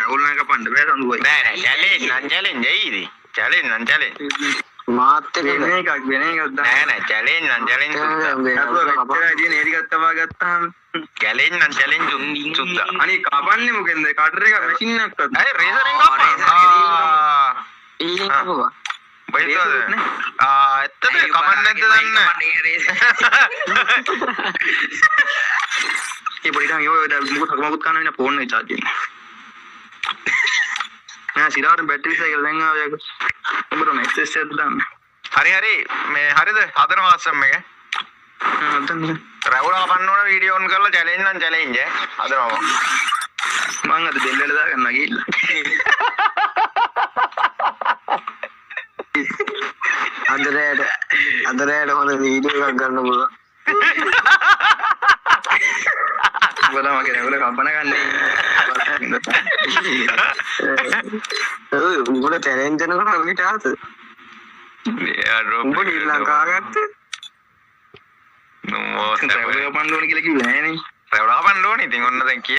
රැවුල් එක කපන්න බෑ සඳුවයි. නෑ චැලෙන්ජ් නම් චැලෙන්ජ් එයිද? චැලෙන්ජ් නම් චැලෙන්ජ්. මාත් එක වෙන එකක් දාන්න. නෑ චැලෙන්ජ් නම් චැලෙන්ජ් සුද්දා. අපුව වෙච්ච ඉතින් නේරි ගත්තා ගත්තාම චැලෙන්ජ් නම් චැලෙන්ජ් සුද්දා. අනේ කපන්නේ මොකෙන්ද? කටර් එක මැෂින් එකක් අද. අය රේසරෙන් කපන්න. ඊලින් කපුවා. බයිතෝද? ඇත්තද කමන්න නැද්ද දන්නේ? ඒ පොඩි ටම් යෝ මොකද කරන්න වෙන ෆෝන් එක charge වෙන්නේ. නෑ සිරාට බැටරි සයිකල් දැන් ආවයක. උඹට මැසේජ් එකක් දාන්න. හරි මේ හරිද? හදන WhatsApp එක. හදන්න. රැවුල කපන්න ඕන වීඩියෝ ඔන් කරලා චැලෙන්ජ් නම් චැලෙන්ජ් හදනවා. මං අද දෙල්ලට දාගන්න ගිහිල්ලා. අදරයට හොඳ වීඩියෝ එකක් ගන්න පුළුවන්. උඹලා මගේ රැවුල කපන ගන්නේ. උඹට චැලෙන්ජ් කරනකොට ඔලිට ආත. උඹ ශ්‍රී ලංකාව ගත්තේ. නෝ රැවුල කපන්න ඕන කියලා කිව්වේ නෑනේ. රැවුල කපන්න ඕනේ. ඉතින් ඔන්න දැන්